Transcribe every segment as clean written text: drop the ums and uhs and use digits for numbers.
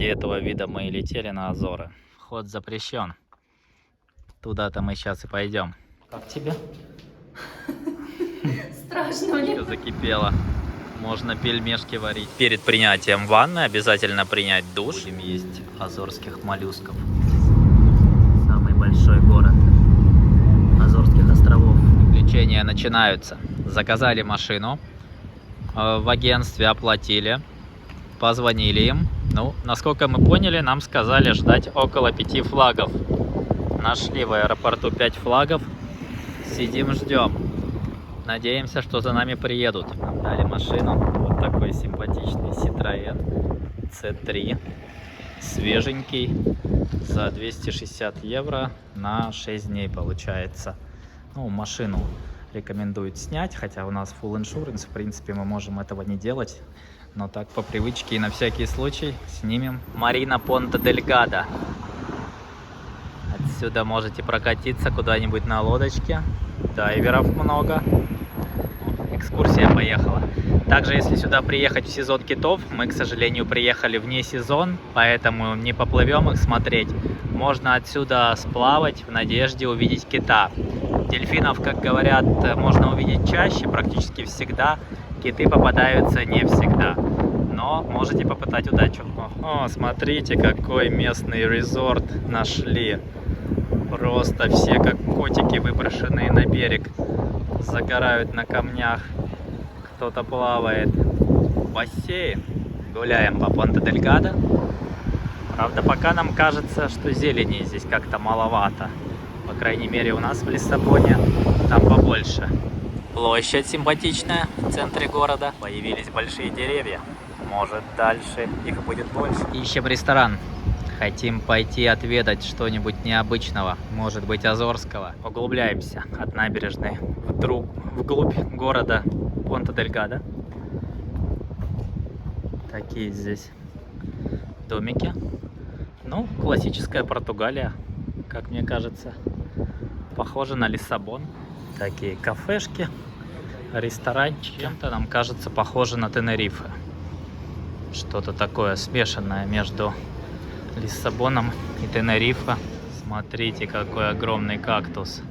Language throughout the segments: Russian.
Ради этого вида мы и летели на Азоры. Вход запрещен. Туда-то мы сейчас и пойдем. Как тебе? Страшно мне. Закипело. Можно пельмешки варить. Перед принятием ванны обязательно принять душ. Будем есть азорских моллюсков. Самый большой город Азорских островов. Приключения начинаются. Заказали машину. В агентстве оплатили. Позвонили им. Ну, насколько мы поняли, нам сказали ждать около 5 флагов. Нашли в аэропорту 5 флагов. Сидим, ждем. Надеемся, что за нами приедут. Нам дали машину. Вот такой симпатичный Citroën C3. Свеженький. За 260 евро на 6 дней получается. Ну, машину рекомендуют снять, хотя у нас full insurance. В принципе, мы можем этого не делать. Но так, по привычке и на всякий случай, снимем. Марина Понта-дель-Гадо. Отсюда можете прокатиться куда-нибудь на лодочке. Дайверов много. Экскурсия поехала. Также, если сюда приехать в сезон китов, мы, к сожалению, приехали вне сезон, поэтому не поплывем их смотреть. Можно отсюда сплавать в надежде увидеть кита. Дельфинов, как говорят, можно увидеть чаще, практически всегда. Киты попадаются не всегда. Но можете попытать удачу. О, смотрите, какой местный резорт нашли. Просто все как котики, выброшенные на берег. Загорают на камнях. Кто-то плавает. Бассейн. Гуляем по Понта-дель-Гадо. Правда, пока нам кажется, что зелени здесь как-то маловато. По крайней мере, у нас в Лиссабоне там побольше. Площадь симпатичная в центре города. Появились большие деревья. Может, дальше их будет больше. Ищем ресторан. Хотим пойти отведать что-нибудь необычного, может быть, азорского. Углубляемся от набережной вглубь города Понта-дель-Гадо. Такие здесь домики. Ну, классическая Португалия, как мне кажется. Похоже на Лиссабон. Такие кафешки, ресторанчики. Чем-то нам кажется похоже на Тенерифе. Что-то такое смешанное между Лиссабоном и Тенерифе. Смотрите, какой огромный кактус.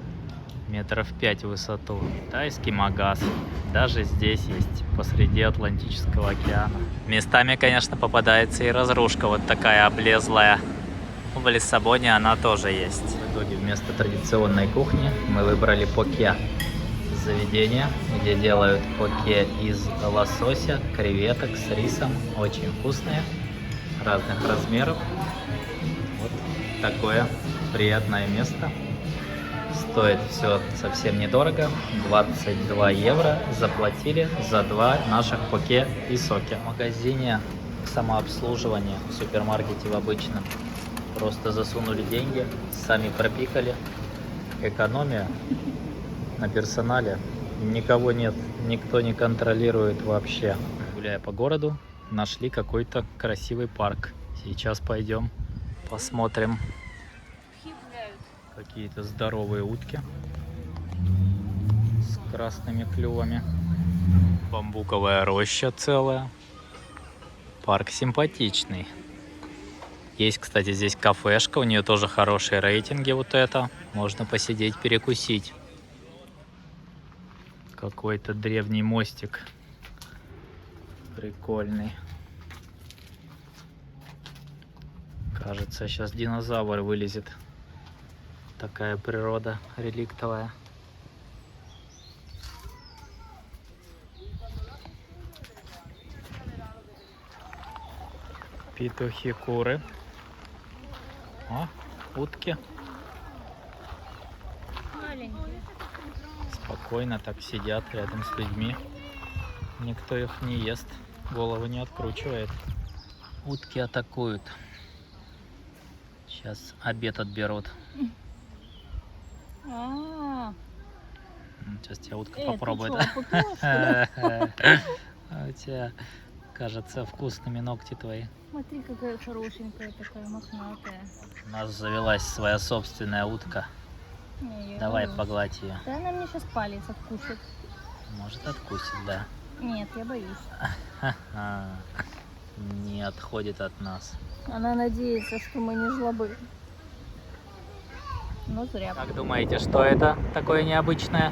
Метров 5 в высоту. Тайский магаз. Даже здесь есть, посреди Атлантического океана. Местами, конечно, попадается и разрушка вот такая облезлая. В Лиссабоне она тоже есть. В итоге вместо традиционной кухни мы выбрали поке. Заведение, где делают поке из лосося, креветок с рисом. Очень вкусные, разных размеров. Вот такое приятное место. Стоит все совсем недорого. 22 евро заплатили за 2 наших поке и соки. В магазине самообслуживание, в супермаркете в обычном. Просто засунули деньги, сами пропикали. Экономия на персонале. Никого нет, никто не контролирует вообще. Гуляя по городу, нашли какой-то красивый парк. Сейчас пойдем посмотрим. Какие-то здоровые утки с красными клювами. Бамбуковая роща целая. Парк симпатичный. Есть, кстати, здесь кафешка, у нее тоже хорошие рейтинги вот это. Можно посидеть, перекусить. Какой-то древний мостик. Прикольный. Кажется, сейчас динозавр вылезет. Такая природа реликтовая. Петухи, куры. О, утки. Маленькие. Спокойно так сидят рядом с людьми. Никто их не ест, голову не откручивает. Утки атакуют. Сейчас обед отберут. Сейчас тебя утка попробует. У тебя, кажется, вкусными ногти твои. Смотри, какая хорошенькая такая, мохнатая. У нас завелась своя собственная утка. Давай погладь ее. Да она мне сейчас палец откусит. Может откусить, да. Нет, я боюсь. не отходит от нас. Она надеется, что мы не жлобы. Ну, зря. Как думаете, что это такое необычное?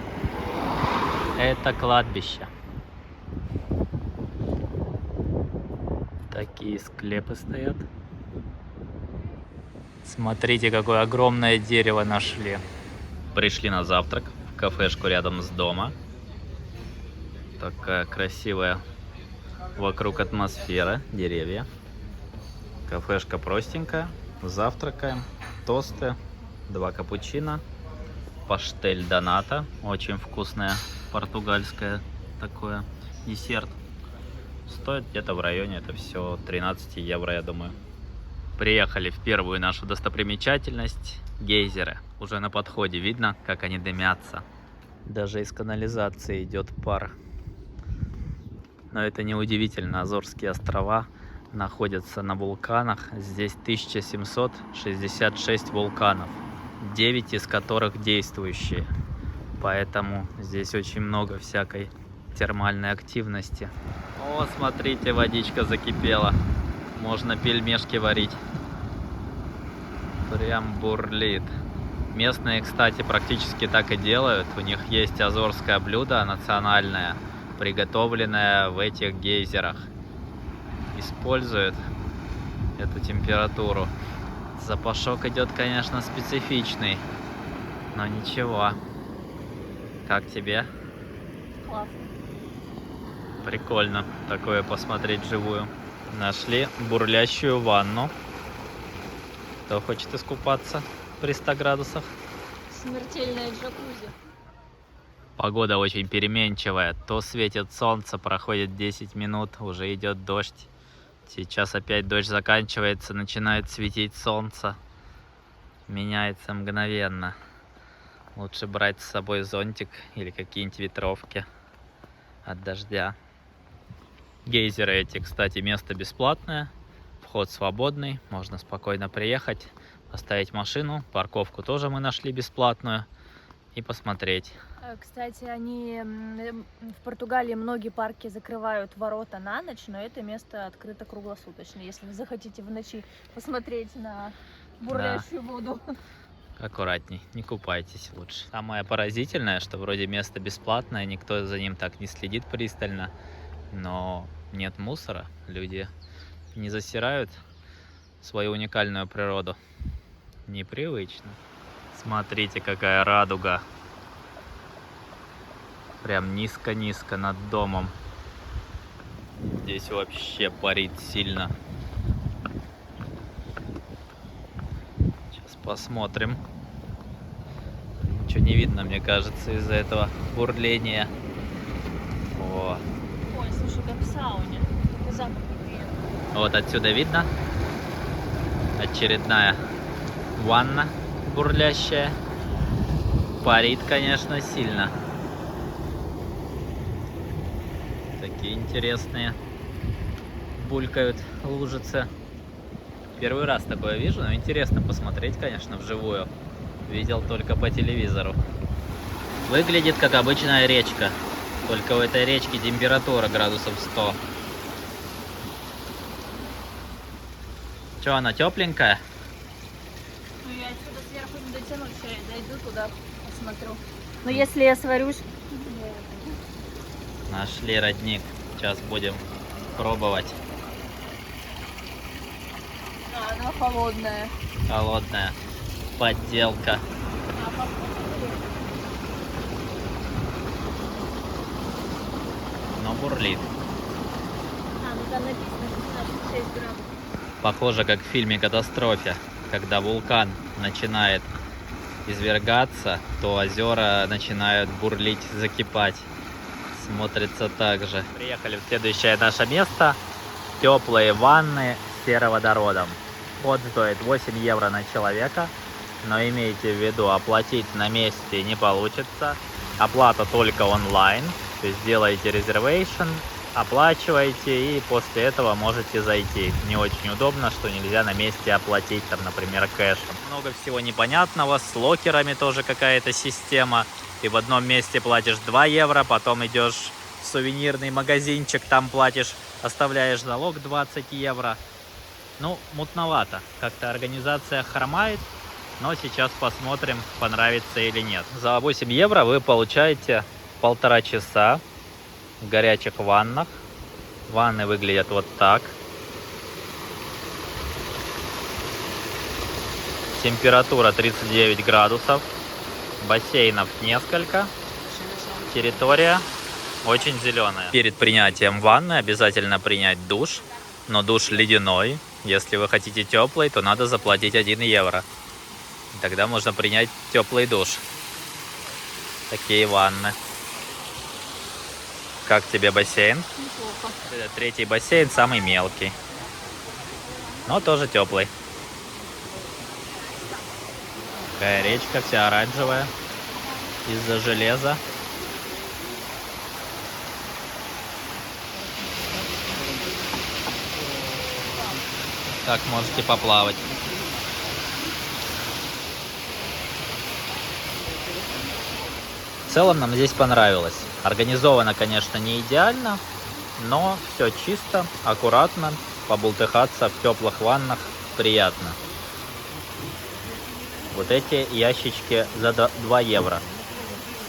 Это кладбище. Такие склепы стоят. Смотрите, какое огромное дерево нашли. Пришли на завтрак в кафешку рядом с домом. Такая красивая вокруг атмосфера, деревья. Кафешка простенькая. Завтракаем. Тосты, 2 капучино, паштель доната, очень вкусная португальская такое десерт. Стоит где-то в районе, это все 13 евро, я думаю. Приехали в первую нашу достопримечательность — гейзеры. Уже на подходе видно, как они дымятся. Даже из канализации идет пар. Но это не удивительно, Азорские острова находятся на вулканах. Здесь 1766 вулканов, 9 из которых действующие. Поэтому здесь очень много всякой термальной активности. О, смотрите, водичка закипела. Можно пельмешки варить. Прям бурлит. Местные, кстати, практически так и делают. У них есть азорское блюдо национальное, приготовленное в этих гейзерах. Используют эту температуру. Запашок идет, конечно, специфичный, но ничего. Как тебе? Классно. Прикольно такое посмотреть вживую. Нашли бурлящую ванну. Кто хочет искупаться при 100 градусах? Смертельная джакузи. Погода очень переменчивая. То светит солнце, проходит 10 минут, уже идет дождь. Сейчас опять дождь заканчивается, начинает светить солнце. Меняется мгновенно. Лучше брать с собой зонтик или какие-нибудь ветровки от дождя. Гейзеры эти, кстати, место бесплатное. Вход свободный, можно спокойно приехать, поставить машину. Парковку тоже мы нашли бесплатную. И посмотреть. Кстати, они в Португалии многие парки закрывают ворота на ночь, но это место открыто круглосуточно. Если вы захотите в ночи посмотреть на бурлящую воду. Аккуратней, не купайтесь лучше. Самое поразительное, что вроде место бесплатное, никто за ним так не следит пристально, но нет мусора, люди не засирают свою уникальную природу. Непривычно. Смотрите, какая радуга. Прям низко-низко над домом. Здесь вообще парит сильно. Сейчас посмотрим. Ничего не видно, мне кажется, из-за этого бурления. О. Ой, слушай, как в сауне. Такой запах приятный. Вот отсюда видно. Очередная ванна бурлящая. Парит, конечно, сильно. Такие интересные. Булькают лужицы. Первый раз такое вижу, но интересно посмотреть, конечно, вживую. Видел только по телевизору. Выглядит как обычная речка. Только у этой речки температура градусов 100. Че, она тепленькая? Ну, я отсюда сверху не дотяну, сейчас я дойду туда, посмотрю. Но если я сварюсь... Нашли родник. Сейчас будем пробовать. А, она холодная. Холодная подделка. А попробуй. Но бурлит. А, ну там написано 16 градусов. Похоже, как в фильме «Катастрофе». Когда вулкан начинает извергаться, то озера начинают бурлить, закипать. Смотрится так же. Приехали в следующее наше место. Теплые ванны с сероводородом. Вход стоит 8 евро на человека. Но имейте в виду, оплатить на месте не получится. Оплата только онлайн. То есть делаете резервейшн, оплачиваете и после этого можете зайти. Не очень удобно, что нельзя на месте оплатить, там, например, кэшем. Много всего непонятного. С локерами тоже какая-то система. Ты в одном месте платишь 2 евро, потом идешь сувенирный магазинчик, там платишь, оставляешь залог 20 евро. Ну, мутновато. Как-то организация хромает, но сейчас посмотрим, понравится или нет. За 8 евро вы получаете 1,5 часа в горячих ваннах. Ванны выглядят вот так. Температура 39 градусов. Бассейнов несколько. Территория очень зеленая. Перед принятием ванны обязательно принять душ. Но душ ледяной. Если вы хотите теплый, то надо заплатить 1 евро. Тогда можно принять теплый душ. Такие ванны. Как тебе бассейн? Неплохо. Это 3-й бассейн, самый мелкий. Но тоже теплый. Такая речка вся оранжевая. Из-за железа. Так можете поплавать. В целом нам здесь понравилось. Организовано, конечно, не идеально, но все чисто, аккуратно. Побултыхаться в теплых ваннах приятно. Вот эти ящички за 2 евро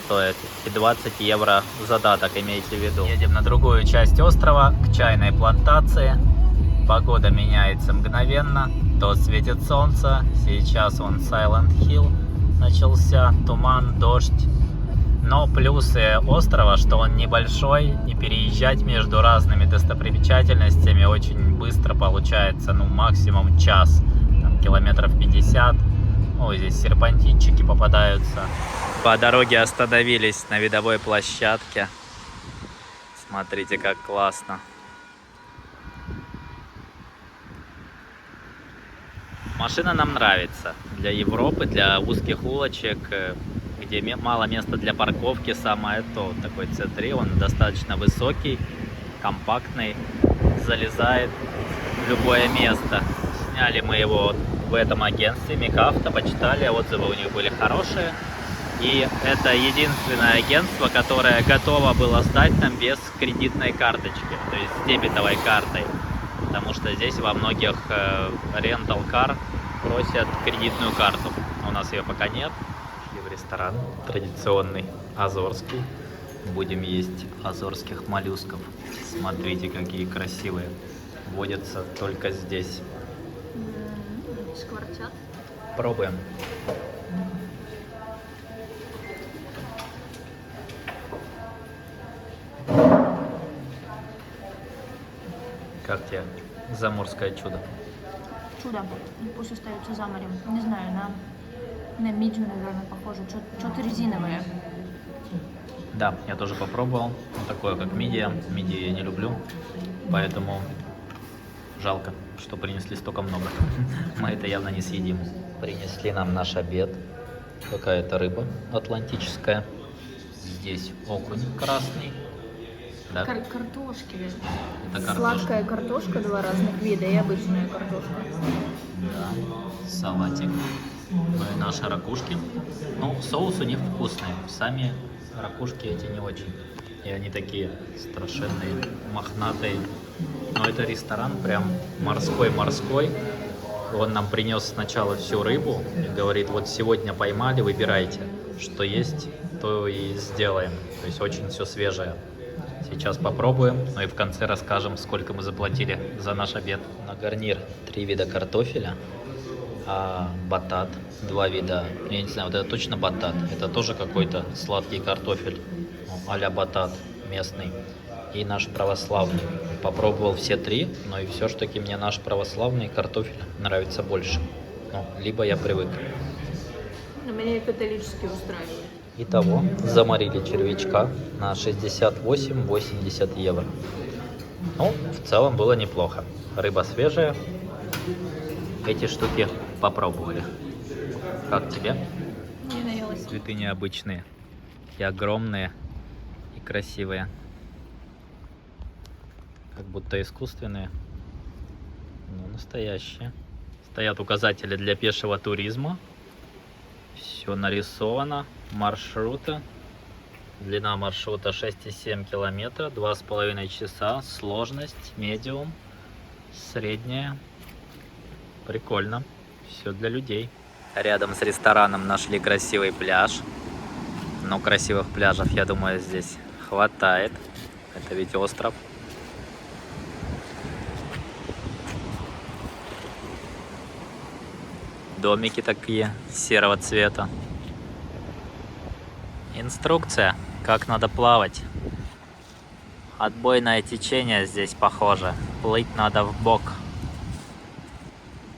стоят. И 20 евро задаток, имейте в виду. Едем на другую часть острова, к чайной плантации. Погода меняется мгновенно. То светит солнце. Сейчас он Silent Hill начался. Туман, дождь. Но плюсы острова, что он небольшой, и переезжать между разными достопримечательностями очень быстро получается, ну максимум час, там, километров 50. Ой, здесь серпантинчики попадаются. По дороге остановились на видовой площадке. Смотрите, как классно. Машина нам нравится. Для Европы, для узких улочек, где мало места для парковки, самое то. Такой C3, он достаточно высокий, компактный, залезает в любое место. Сняли мы его в этом агентстве Микавто, почитали, отзывы у них были хорошие. И это единственное агентство, которое готово было сдать нам без кредитной карточки, то есть с дебетовой картой. Потому что здесь во многих рентал-кар просят кредитную карту. У нас ее пока нет. И в ресторан традиционный азорский. Будем есть азорских моллюсков. Смотрите, какие красивые. Водятся только здесь. Скворчат. Пробуем. Как тебе заморское чудо? Чудо. Пусть остается за морем. Не знаю, на мидию, наверное, похоже. Что-то резиновое. Да, я тоже попробовал. Вот такое, как мидия. Мидии я не люблю. Поэтому жалко, что принесли столько много. Мы это явно не съедим. Принесли нам наш обед. Какая-то рыба атлантическая. Здесь окунь красный. Да? Картошки. Это картошка. Сладкая картошка, 2 разных вида, и обычная картошка. Да, салатик. Ну и наши ракушки. Ну, соус у них вкусный. Сами ракушки эти не очень. И они такие страшенные, мохнатые. Но это ресторан прям морской-морской. Он нам принес сначала всю рыбу и говорит, вот сегодня поймали, выбирайте. Что есть, то и сделаем. То есть очень все свежее. Сейчас попробуем, ну и в конце расскажем, сколько мы заплатили за наш обед. На гарнир 3 вида картофеля, батат, 2 вида, я не знаю, вот это точно батат, это тоже какой-то сладкий картофель, а-ля батат местный. И наш православный. Попробовал все 3, но и все-таки мне наш православный картофель нравится больше. Ну, либо я привык. Но меня католически устраивает. Итого, заморили червячка на 68-80 евро. Ну, в целом было неплохо. Рыба свежая. Эти штуки попробовали. Как тебе? Не наелась. Цветы необычные. И огромные, и красивые. Как будто искусственные. Но настоящие. Стоят указатели для пешего туризма. Все нарисовано, маршруты. Длина маршрута 6,7 километра, 2,5 часа. Сложность медиум, средняя. Прикольно. Все для людей. Рядом с рестораном нашли красивый пляж. Но красивых пляжев, я думаю, здесь хватает. Это ведь остров. Домики такие серого цвета. Инструкция, как надо плавать. Отбойное течение здесь похоже. Плыть надо вбок.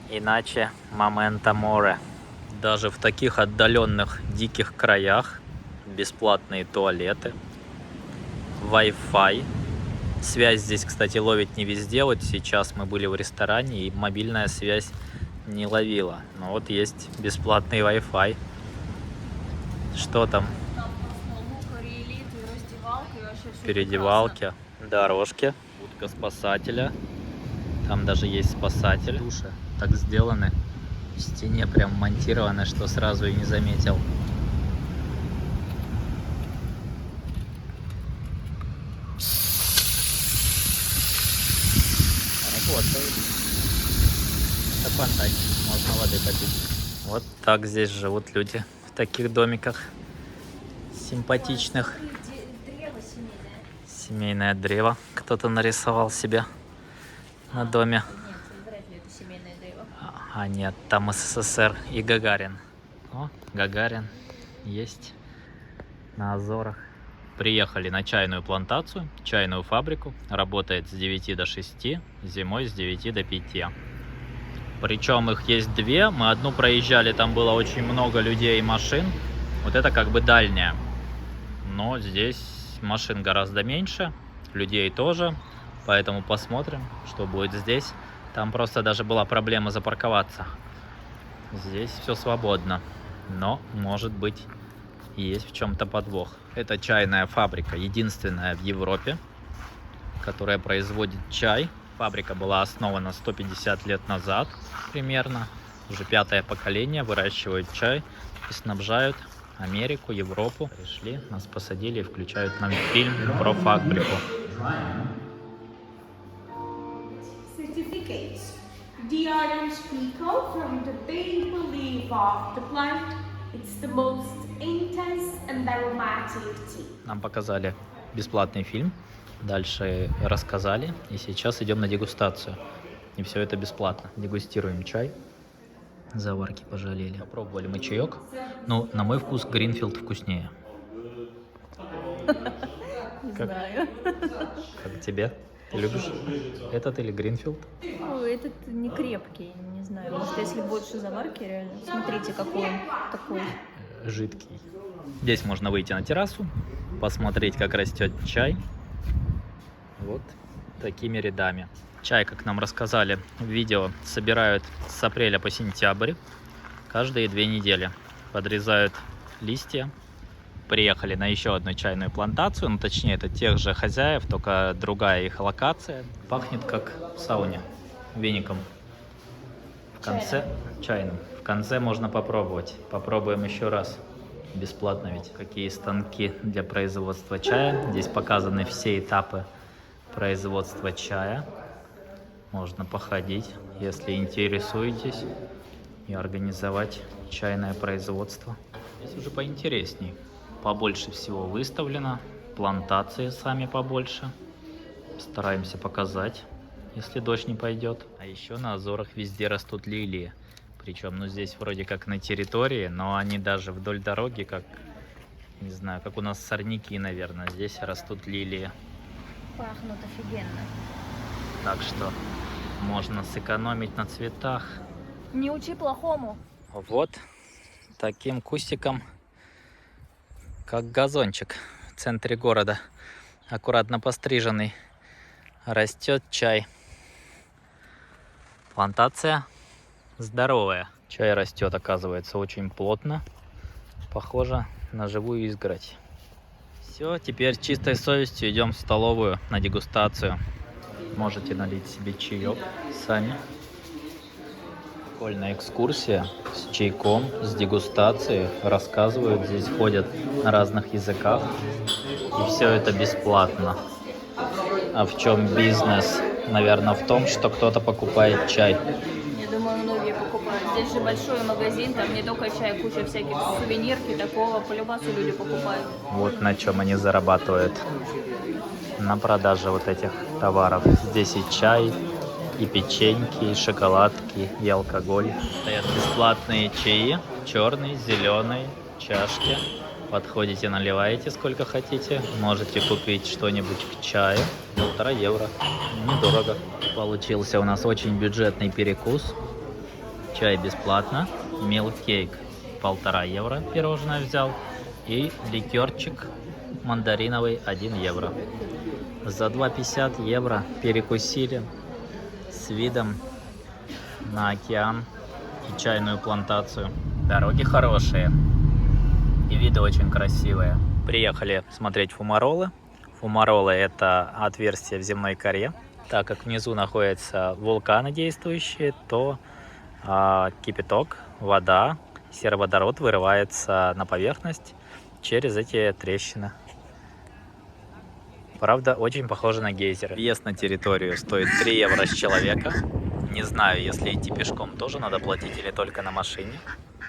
Иначе моменто море. Даже в таких отдаленных диких краях бесплатные туалеты. Wi-Fi. Связь здесь, кстати, ловит не везде. Вот сейчас мы были в ресторане, и мобильная связь не ловила. Но вот есть бесплатный Wi-Fi. Что там? Переодевалки, дорожки, будка спасателя. Там даже есть спасатель. Души так сделаны. В стене прям монтированы, что сразу и не заметил. Работает. Это фонтанчик, можно воды попить. Вот так здесь живут люди в таких домиках симпатичных. Семейное древо кто-то нарисовал себе на доме. Нет, вряд ли это семейное древо. А нет, там СССР и Гагарин. О, Гагарин есть на Азорах. Приехали на чайную плантацию, чайную фабрику. Работает с 9 до 6, зимой с 9 до 5. Причем их есть две. Мы одну проезжали, там было очень много людей и машин. Вот это как бы дальняя. Но здесь машин гораздо меньше, людей тоже. Поэтому посмотрим, что будет здесь. Там просто даже была проблема запарковаться. Здесь все свободно. Но, может быть, есть в чем-то подвох. Это чайная фабрика, единственная в Европе, которая производит чай. Фабрика была основана 150 лет назад примерно. Уже 5-е поколение выращивают чай и снабжают Америку, Европу. Пришли, нас посадили и включают нам фильм про фабрику. Certificates. DRM Pico from the maple leaf of the plant. It's the most intense and aromatic tea. Нам показали бесплатный фильм, дальше рассказали, и сейчас идем на дегустацию. И все это бесплатно. Дегустируем чай. Заварки пожалели. Попробовали мы чаек. Ну, на мой вкус, Гринфилд вкуснее. Не знаю. Как тебе? Ты любишь этот или Гринфилд? Ну, этот не крепкий, не знаю. Может, если больше заварки, реально. Смотрите, какой он такой. Жидкий. Здесь можно выйти на террасу, посмотреть, как растет чай. Вот такими рядами. Чай, как нам рассказали в видео, собирают с апреля по сентябрь, каждые 2 недели. Подрезают листья. Приехали на еще одну чайную плантацию, ну точнее это тех же хозяев, только другая их локация. Пахнет как в сауне, веником. В конце чайным. В конце можно попробовать. Попробуем еще раз. Бесплатно ведь. Какие станки для производства чая. Здесь показаны все этапы производства чая. Можно походить, если интересуетесь, и организовать чайное производство. Здесь уже поинтересней. Побольше всего выставлено. Плантации сами побольше. Стараемся показать, если дождь не пойдет. А еще на Азорах везде растут лилии. Причем, ну здесь вроде как на территории, но они даже вдоль дороги, как, не знаю, как у нас сорняки, наверное. Здесь растут лилии. Пахнут офигенно. Так что можно сэкономить на цветах. Не учи плохому. Вот таким кустиком, как газончик в центре города, аккуратно постриженный, растет чай. Плантация здоровая. Чай растет, оказывается, очень плотно. Похоже на живую изгородь. Все, теперь чистой совестью идем в столовую на дегустацию. Можете налить себе чаек сами. Школьная экскурсия с чайком, с дегустацией. Рассказывают, здесь ходят на разных языках. И все это бесплатно. А в чем бизнес? Наверное, в том, что кто-то покупает чай. Я думаю, многие покупают. Здесь же большой магазин, там не только чай, куча всяких сувенирки, такого по любасу люди покупают. Вот на чем они зарабатывают. На продаже вот этих товаров. Здесь и чай, и печеньки, и шоколадки, и алкоголь. Стоят бесплатные чаи, черный, зеленый, чашки. Подходите, наливаете сколько хотите. Можете купить что-нибудь к чаю. 1,5 евро. Недорого. Получился у нас очень бюджетный перекус. Чай бесплатно. Милкейк 1,5 евро. Пирожное взял. И ликерчик мандариновый 1 евро. За 2,50 евро перекусили с видом на океан и чайную плантацию. Дороги хорошие. И виды очень красивые. Приехали смотреть фумаролы. Фумаролы — это отверстие в земной коре. Так как внизу находятся вулканы действующие, то кипяток, вода, сероводород вырывается на поверхность через эти трещины. Правда, очень похоже на гейзеры. Въезд на территорию стоит 3 евро с человека. Не знаю, если идти пешком, тоже надо платить или только на машине.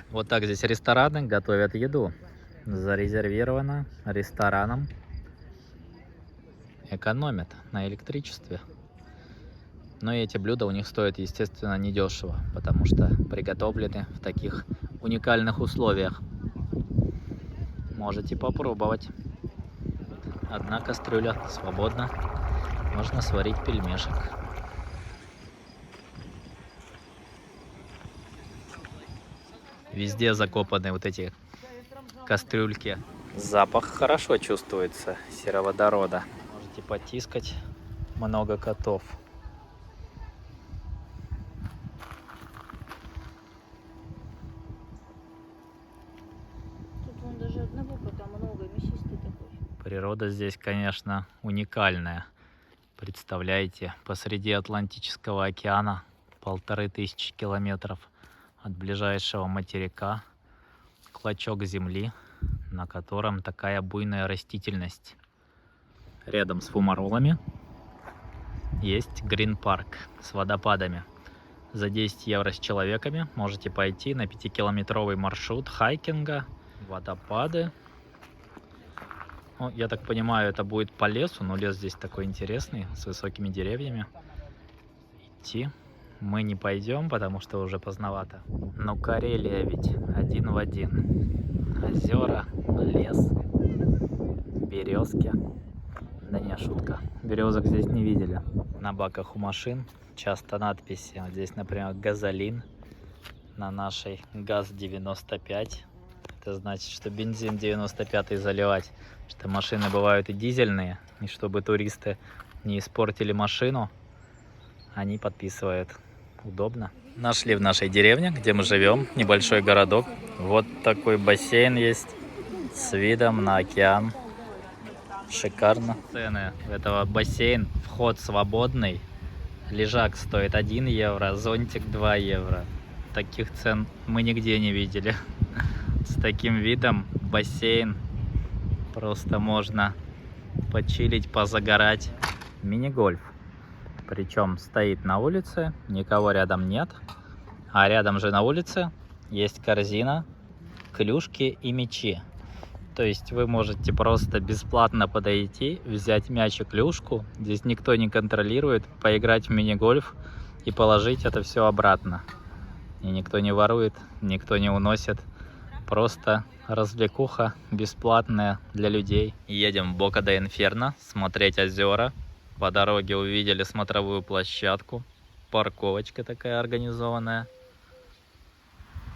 Вот так здесь рестораны готовят еду. Зарезервировано рестораном. Экономят на электричестве. Но эти блюда у них стоят, естественно, недешево, потому что приготовлены в таких уникальных условиях. Можете попробовать. Одна кастрюля свободна. Можно сварить пельмешек. Везде закопаны вот эти кастрюльки. Запах хорошо чувствуется сероводорода. Можете потискать. Много котов. Тут вон даже одного кота много, мясистый такой. Природа здесь, конечно, уникальная. Представляете, посреди Атлантического океана 1500 километров от ближайшего материка клочок земли, на котором такая буйная растительность. Рядом с фумаролами есть грин-парк с водопадами. За 10 евро с человеками можете пойти на 5-километровый маршрут хайкинга, водопады. Ну, я так понимаю, это будет по лесу, но лес здесь такой интересный, с высокими деревьями. Идти мы не пойдем, потому что уже поздновато. Но Карелия ведь один в один. Озера, лес, березки. Да не, шутка. Березок здесь не видели. На баках у машин часто надписи. Вот здесь, например, газолин. На нашей ГАЗ-95. Это значит, что бензин 95-й заливать. Что машины бывают и дизельные. И чтобы туристы не испортили машину, они подписывают. Удобно. Нашли в нашей деревне, где мы живем, небольшой городок. Вот такой бассейн есть с видом на океан. Шикарно. Цены этого бассейна. Вход свободный. Лежак стоит 1 евро, зонтик 2 евро. Таких цен мы нигде не видели. С таким видом бассейн. Просто можно почилить, позагорать. Мини-гольф. Причем стоит на улице, никого рядом нет. А рядом же на улице есть корзина, клюшки и мячи. То есть вы можете просто бесплатно подойти, взять мяч и клюшку. Здесь никто не контролирует, поиграть в мини-гольф и положить это все обратно. И никто не ворует, никто не уносит. Просто развлекуха бесплатная для людей. Едем в Бока-де-Инферно смотреть озера. По дороге увидели смотровую площадку. Парковочка такая организованная.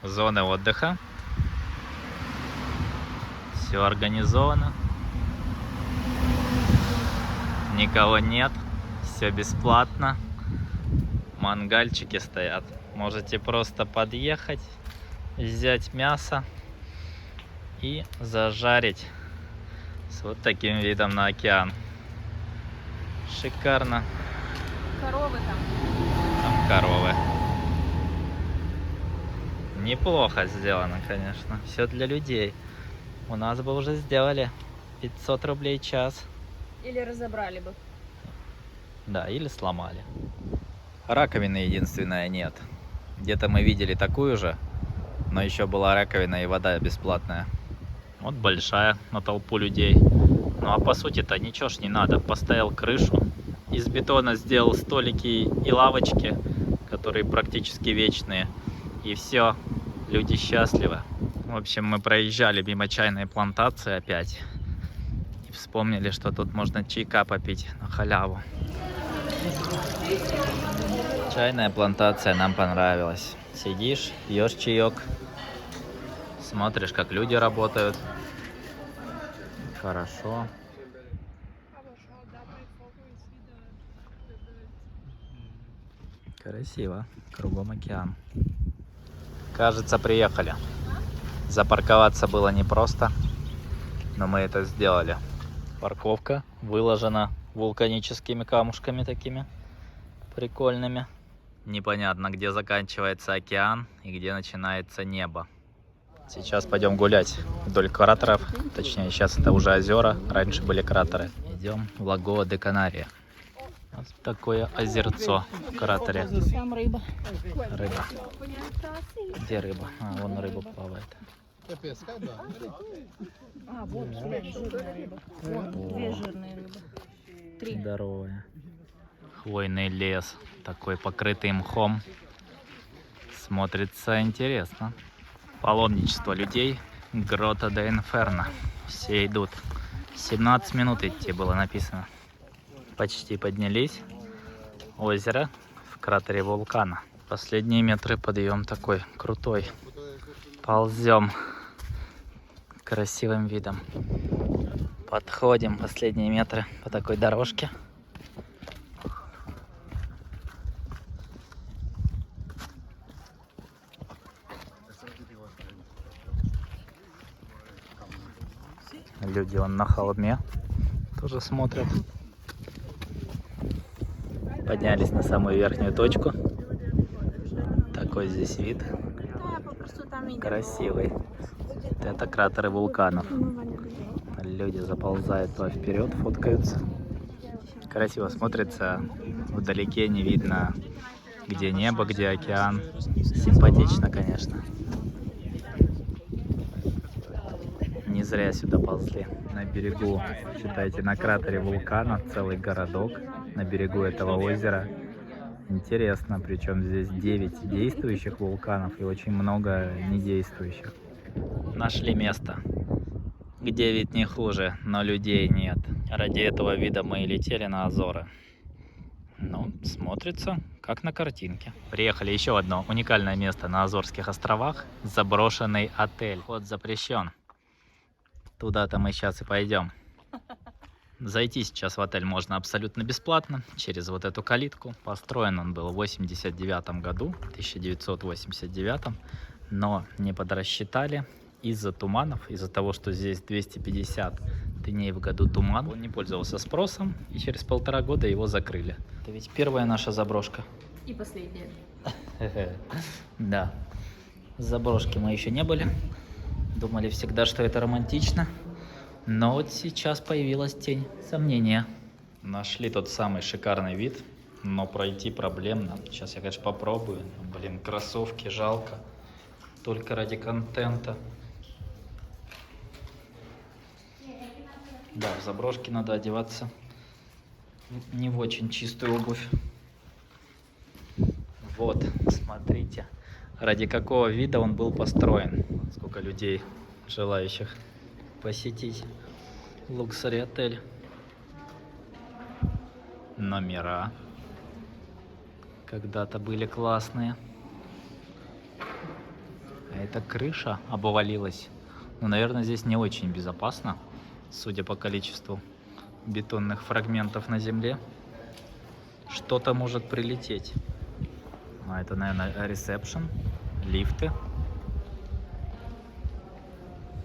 Зоны отдыха. Все организовано. Никого нет. Все бесплатно. Мангальчики стоят. Можете просто подъехать, взять мясо и зажарить с вот таким видом на океан. Шикарно. Коровы там. Там коровы. Неплохо сделано, конечно. Все для людей. У нас бы уже сделали 500 рублей час. Или разобрали бы. Да, или сломали. Раковины единственное нет. Где-то мы видели такую же, но еще была раковина и вода бесплатная. Вот большая на толпу людей. Ну а по сути-то ничего ж не надо. Поставил крышу, из бетона сделал столики и лавочки, которые практически вечные. И все, люди счастливы. В общем, мы проезжали мимо чайной плантации опять. И вспомнили, что тут можно чайка попить на халяву. Чайная плантация нам понравилась. Сидишь, пьешь чаек, смотришь, как люди работают. Хорошо. Красиво. Кругом океан. Кажется, приехали. Запарковаться было непросто, но мы это сделали. Парковка выложена вулканическими камушками такими прикольными. Непонятно, где заканчивается океан и где начинается небо. Сейчас пойдем гулять вдоль кратеров. Точнее, сейчас это уже озера. Раньше были кратеры. Идем в Лагоа де Канария. Вот такое озерцо в кратере. Там рыба. Рыба. Где рыба? А, вон рыба плавает. А, вот, жирная рыба. Вот, две жирные рыбы. 3. Здоровая. Хвойный лес, такой покрытый мхом. Смотрится интересно. Паломничество людей. Грота де Инферно. Все идут. 17 минут идти было написано. Почти поднялись. Озеро в кратере вулкана. Последние метры подъем такой крутой. Ползем красивым видом. Подходим последние метры по такой дорожке. Люди вон на холме тоже смотрят. Поднялись на самую верхнюю точку. Такой здесь вид. Красивый. Это кратеры вулканов. Люди заползают туда вперед, фоткаются. Красиво смотрится. Вдалеке не видно, где небо, где океан. Симпатично, конечно. Не зря сюда ползли. На берегу, считайте, на кратере вулкана целый городок. На берегу этого озера. Интересно, причем здесь 9 действующих вулканов и очень много недействующих. Нашли место, где вид не хуже, но людей нет. Ради этого вида мы и летели на Азоры. Ну, смотрится как на картинке. Приехали еще в одно уникальное место на Азорских островах. Заброшенный отель. Вход запрещен. Туда-то мы сейчас и пойдем. Зайти сейчас в отель можно абсолютно бесплатно, через вот эту калитку. Построен он был в 1989 году, 1989, но не подрасчитали из-за туманов, из-за того, что здесь 250 дней в году туман. Он не пользовался спросом, и через 1,5 года его закрыли. Это ведь первая наша заброшка. И последняя. Да, заброшки мы еще не были. Думали всегда, что это романтично. Но вот сейчас появилась тень сомнения. Нашли тот самый шикарный вид, но пройти проблемно. Сейчас я, конечно, попробую. Блин, кроссовки жалко. Только ради контента. Да, в заброшке надо одеваться не в очень чистую обувь. Вот, смотрите, ради какого вида он был построен. Сколько людей, желающих посетить луксери отель. Номера когда-то были классные. А эта крыша обвалилась. Ну, наверное, здесь не очень безопасно, судя по количеству бетонных фрагментов на земле. Что-то может прилететь. А это, наверное, ресепшн, лифты.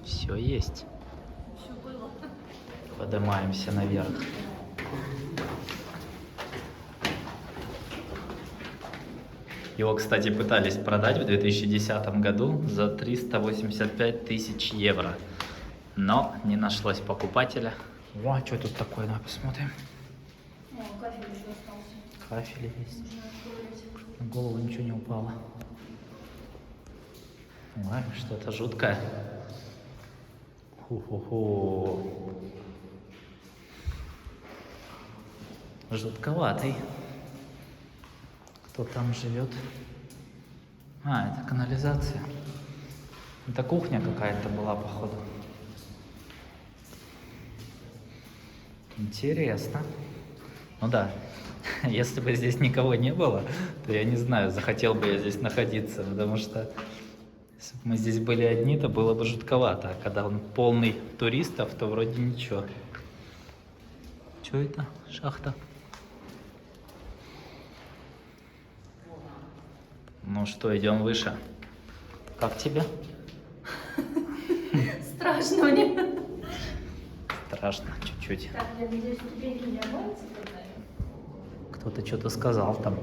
Все есть. Поднимаемся наверх. Его, кстати, пытались продать в 2010 году за 385 тысяч евро. Но не нашлось покупателя. О, что тут такое? Давай посмотрим. Кафель еще остался. Кафель есть. На голову ничего не упало. Ой, что-то жуткое. Ху-ху-ху. Жутковатый. Кто там живет? А, это канализация. Это кухня какая-то была, походу. Интересно. Ну да, если бы здесь никого не было, то я не знаю, захотел бы я здесь находиться, потому что если бы мы здесь были одни, то было бы жутковато. А когда он полный туристов, то вроде ничего. Что это? Шахта? Ну что, идем выше. Как тебе? Страшно мне. Страшно, чуть-чуть. Так, я надеюсь, ступеньки не обвалятся когда Кто-то что-то сказал там.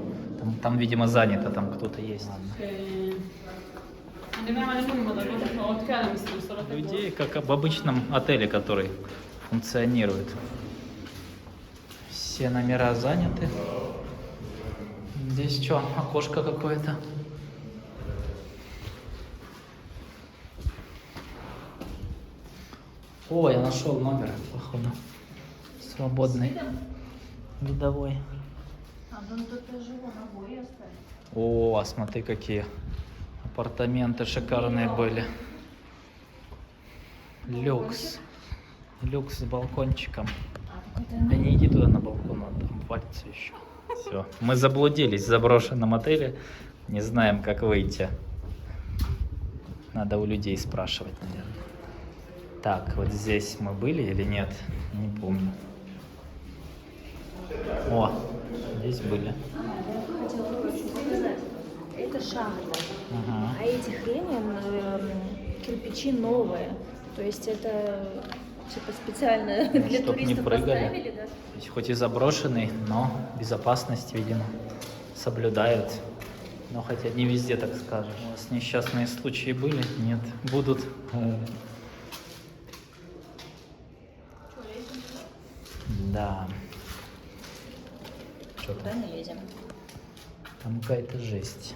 Там, видимо, занято, там кто-то есть. Людей, как об обычном отеле, который функционирует. Все номера заняты. Здесь что, окошко какое-то? О, я нашел номер, походу. Свободный. Видовой. А, ну тут даже вон обои оставили. О, смотри, какие апартаменты шикарные были. Люкс. Люкс с балкончиком. Да не иди туда на балкон, он там валится еще. Все, мы заблудились в заброшенном отеле. Не знаем, как выйти. Надо у людей спрашивать, наверное. Так, вот здесь мы были или нет? Не помню. О, здесь были. Я хотела кое-что показать. Это шахта. Ага. А эти хрени, кирпичи новые. То есть это типа специально Ну, для чтоб не туристов прыгали. поставили, да? То есть хоть и заброшенный, но безопасность, видимо, соблюдают. Но хотя не везде, так скажем. У вас несчастные случаи были? Нет. Будут. Да. Что Туда там? не лезем. Там какая-то жесть.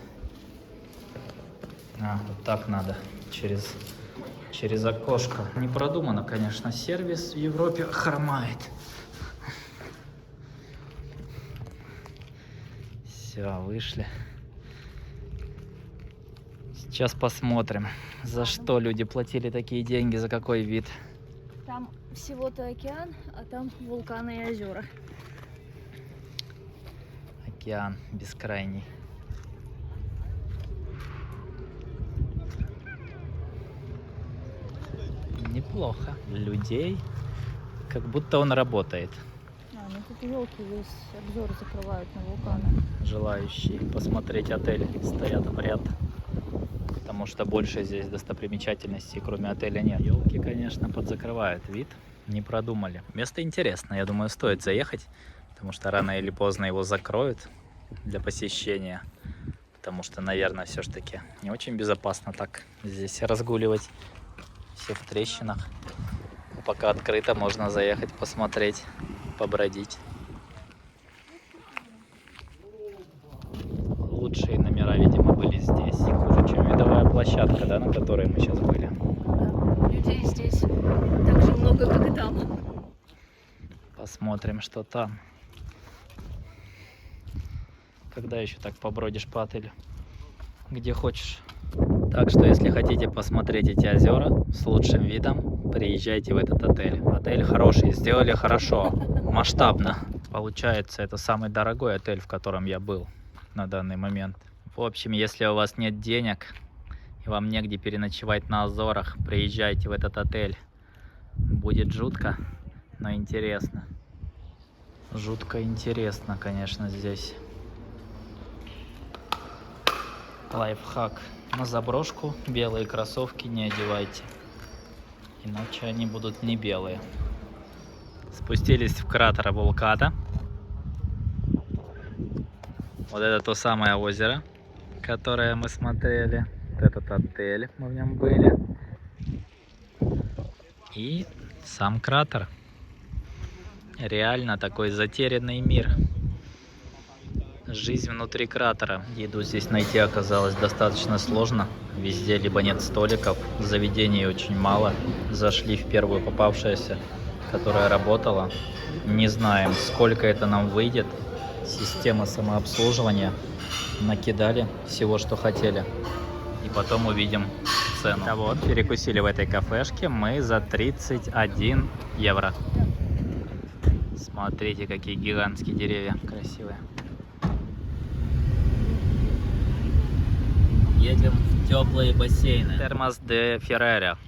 А, вот так надо. Через окошко. Не продумано, конечно. Сервис в Европе хромает. Все, вышли. Сейчас посмотрим, за что люди платили такие деньги, за какой вид. Там всего-то океан, а там вулканы и озера. Океан бескрайний. Неплохо. Людей, как будто он работает. А, ну тут елки весь обзор закрывают на вулканы. Желающие посмотреть отель стоят в ряд. Потому что больше здесь достопримечательностей, кроме отеля, нет. Елки, конечно, подзакрывают вид. Не продумали. Место интересное, я думаю, стоит заехать. Потому что рано или поздно его закроют для посещения. Потому что, наверное, все-таки не очень безопасно так здесь разгуливать. Все в трещинах. Пока открыто, можно заехать, посмотреть, побродить. Лучшие номера, видимо, были здесь. И хуже, чем видовая площадка, да, на которой мы сейчас были. Да. Людей здесь так же много, как и там. Посмотрим, что там. Когда еще так побродишь по отелю? Где хочешь. Так что, если хотите посмотреть эти озера с лучшим видом, приезжайте в этот отель. Отель хороший, сделали хорошо, масштабно. Получается, это самый дорогой отель, в котором я был на данный момент. В общем, если у вас нет денег и вам негде переночевать на Азорах, приезжайте в этот отель. Будет жутко, но интересно. Жутко интересно, конечно, здесь. Лайфхак. На заброшку белые кроссовки не одевайте, иначе они будут не белые. Спустились в кратер вулкана. Вот это то самое озеро, которое мы смотрели. Вот этот отель, мы в нем были. И сам кратер. Реально такой затерянный мир. Жизнь внутри кратера. Еду здесь найти оказалось достаточно сложно. Везде либо нет столиков, заведений очень мало. Зашли в первую попавшуюся, которая работала. Не знаем, сколько это нам выйдет. Система самообслуживания. Накидали всего, что хотели. И потом увидим цену. А вот, перекусили в этой кафешке мы за 31 евро. Смотрите, какие гигантские деревья красивые. Едем в теплые бассейны. Термос де Феррера.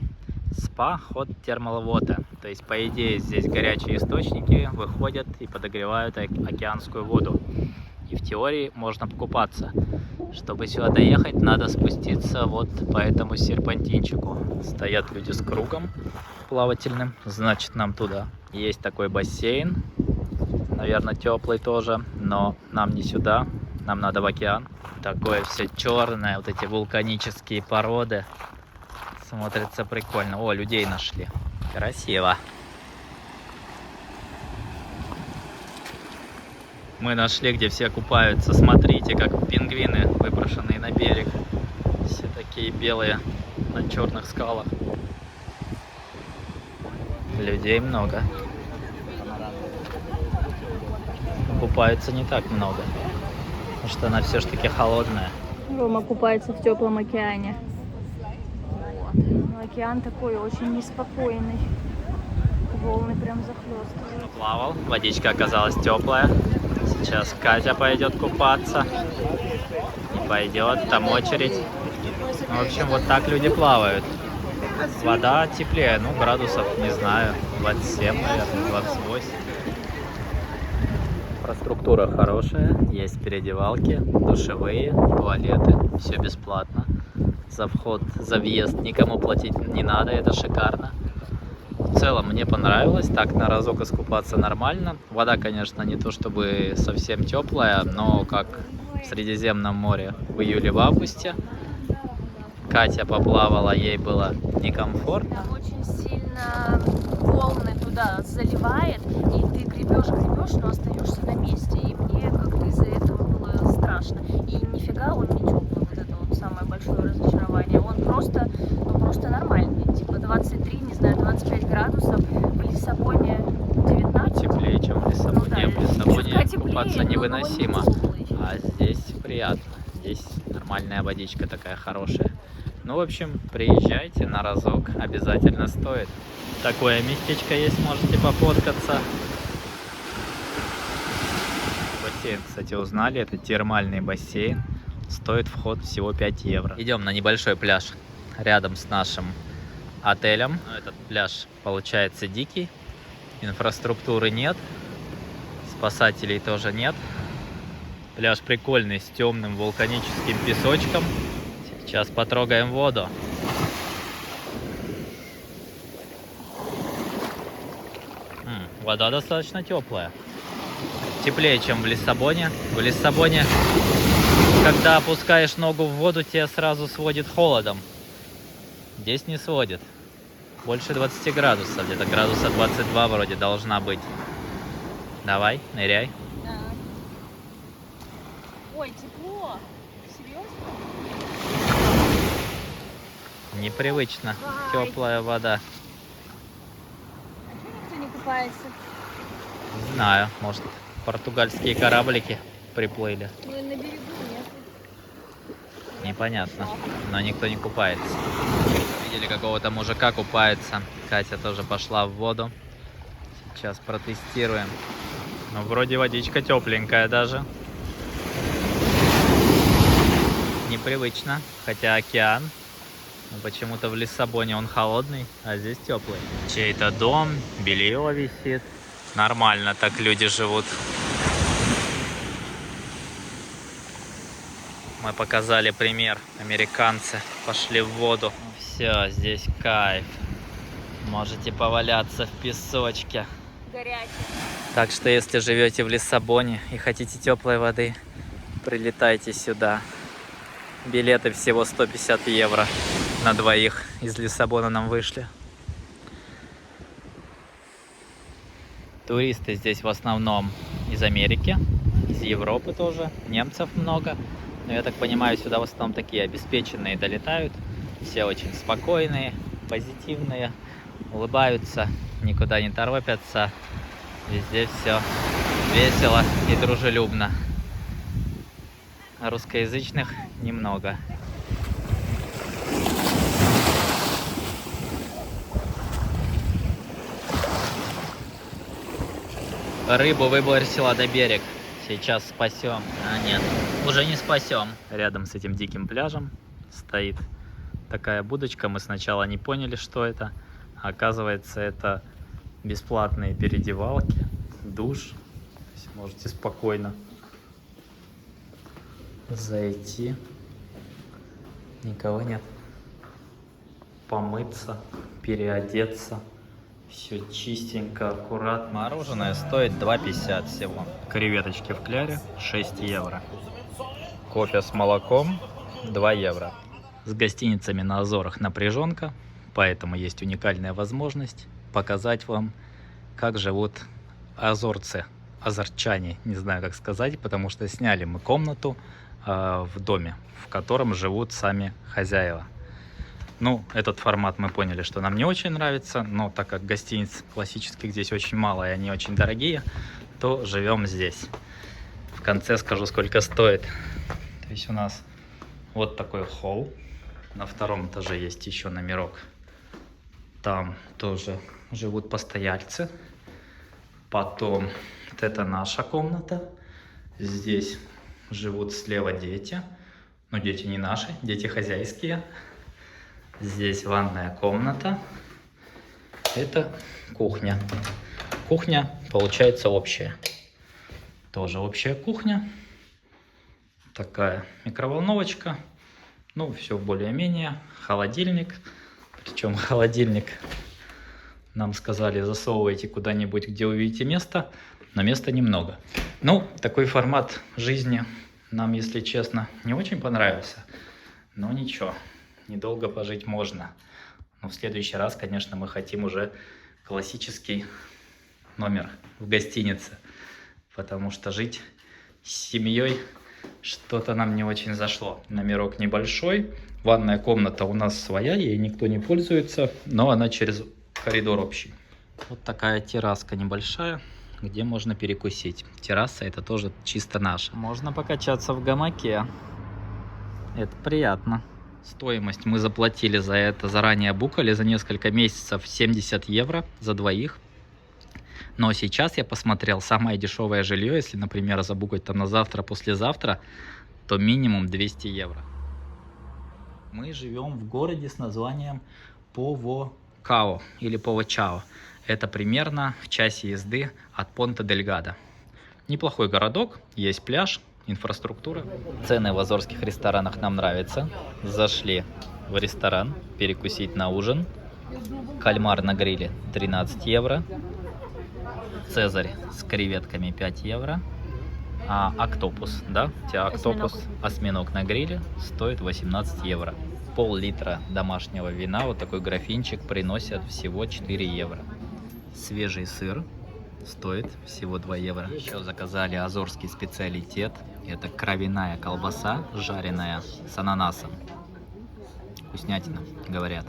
Спа хот термал вода. То есть, по идее, здесь горячие источники выходят и подогревают океанскую воду. И в теории можно покупаться. Чтобы сюда доехать, надо спуститься вот по этому серпантинчику. Стоят люди с кругом плавательным, значит, нам туда. Есть такой бассейн, наверное, теплый тоже, но нам не сюда, нам надо в океан. Такое все черное, вот эти вулканические породы. Смотрится прикольно. О, людей нашли. Красиво. Мы нашли, где все купаются. Смотрите, как пингвины, выброшенные на берег. Все такие белые на черных скалах. Людей много. Купаются не так много, потому что она все-таки холодная. Рома купается в теплом океане. Вот. Но океан такой очень неспокойный. Волны прям захлестывают. Плавал, водичка оказалась теплая. Сейчас Катя пойдет купаться. И пойдет, там очередь. В общем, вот так люди плавают. Вода теплее, ну, градусов, не знаю, 27, наверное, 28. Инфраструктура хорошая, есть переодевалки, душевые, туалеты, все бесплатно. За вход, за въезд никому платить не надо, это шикарно. В целом мне понравилось, так на разок искупаться нормально. Вода, конечно, не то чтобы совсем теплая, но как в Средиземном море в июле, в августе. Катя поплавала, ей было некомфортно. Там очень сильно волны туда заливает, и ты гребешь, но остаешься на месте. И мне как-то из-за этого было страшно. И нифига он не теплый, вот это вот самое большое разочарование. Он просто, ну, просто нормальный. Типа 23, не знаю, 25 градусов. В Лиссабоне 19. Теплее, чем в Лиссабоне. Ну, да, В Лиссабоне чутка купаться теплее, но невыносимо. он не теплый. А здесь приятно. Здесь нормальная водичка такая хорошая. Ну, в общем, приезжайте на разок, обязательно стоит. Такое местечко есть, можете пофоткаться. Бассейн, кстати, узнали, это термальный бассейн. Стоит вход всего 5 евро. Идем на небольшой пляж рядом с нашим отелем. Этот пляж получается дикий, инфраструктуры нет, спасателей тоже нет. Пляж прикольный, с темным вулканическим песочком. Сейчас потрогаем воду. Вода достаточно теплая. Теплее, чем в Лиссабоне. В Лиссабоне, когда опускаешь ногу в воду, тебя сразу сводит холодом. Здесь не сводит. Больше 20 градусов. Где-то градуса 22 вроде должна быть. Давай, ныряй. Да. Ой, тепло. Серьезно? Непривычно. Ай. Теплая вода. А что никто не купается? Не знаю, может, португальские кораблики приплыли. Ну и на берегу нет. Непонятно, но никто не купается. Видели какого-то мужика купается. Катя тоже пошла в воду. Сейчас протестируем. Ну, вроде водичка тепленькая даже. Непривычно, хотя океан. Но почему-то в Лиссабоне он холодный, а здесь теплый. Чей-то дом, белье висит. Нормально так люди живут. Мы показали пример. Американцы пошли в воду. Все, здесь кайф. Можете поваляться в песочке. Горячий. Так что, если живете в Лиссабоне и хотите теплой воды, прилетайте сюда. Билеты всего 150 евро на двоих. Из Лиссабона нам вышли. Туристы здесь в основном из Америки, из Европы тоже. Немцев много. Но я так понимаю, сюда в основном такие обеспеченные долетают. Все очень спокойные, позитивные, улыбаются, никуда не торопятся. Везде все весело и дружелюбно. Русскоязычных немного. Рыбу выбросила до берег. Сейчас спасем. А нет, уже не спасем. Рядом с этим диким пляжем стоит такая будочка. Мы сначала не поняли, что это. А оказывается, это бесплатные переодевалки, душ. То есть можете спокойно зайти. Никого нет. Помыться, переодеться. Все чистенько, аккуратно. Мороженое стоит 2,50 всего. Креветочки в кляре 6 евро. Кофе с молоком 2 евро. С гостиницами на Азорах напряженка, поэтому есть уникальная возможность показать вам, как живут азорцы, азорчане, не знаю как сказать, потому что сняли мы комнату в доме, в котором живут сами хозяева. Ну, этот формат мы поняли, что нам не очень нравится, но так как гостиниц классических здесь очень мало и они очень дорогие, то живем здесь. В конце скажу, сколько стоит. То есть у нас вот такой холл. На втором этаже есть еще номерок. Там тоже живут постояльцы. Потом вот это наша комната. Здесь живут слева дети. Но дети не наши, дети хозяйские. Здесь ванная комната. Это кухня. Кухня получается общая. Тоже общая кухня. Такая микроволновочка. Ну, все более-менее. Холодильник. Причем холодильник, нам сказали, засовывайте куда-нибудь, где увидите место. Но места немного. Ну, такой формат жизни нам, если честно, не очень понравился. Но ничего. Недолго пожить можно. Но в следующий раз, конечно, мы хотим уже классический номер в гостинице. Потому что жить с семьей что-то нам не очень зашло. Номерок небольшой. Ванная комната у нас своя, ей никто не пользуется. Но она через коридор общий. Вот такая терраска небольшая, где можно перекусить. Терраса это тоже чисто наша. Можно покачаться в гамаке. Это приятно. Стоимость мы заплатили за это, заранее букали за несколько месяцев 70 евро за двоих. Но сейчас я посмотрел, самое дешевое жилье, если, например, забукать там на завтра, послезавтра, то минимум 200 евро. Мы живем в городе с названием Повокао или Повочао. Это примерно в часе езды от Понта-дель-Гадо. Неплохой городок, есть пляж. Инфраструктура. Цены в азорских ресторанах нам нравятся. Зашли в ресторан перекусить на ужин. Кальмар на гриле 13 евро. Цезарь с креветками 5 евро. А октопус, да? Октопус, осьминог на гриле стоит 18 евро. Пол-литра домашнего вина, вот такой графинчик, приносят всего 4 евро. Свежий сыр стоит всего 2 евро. Еще заказали азорский специалитет. Это кровяная колбаса, жареная с ананасом. Вкуснятина, говорят.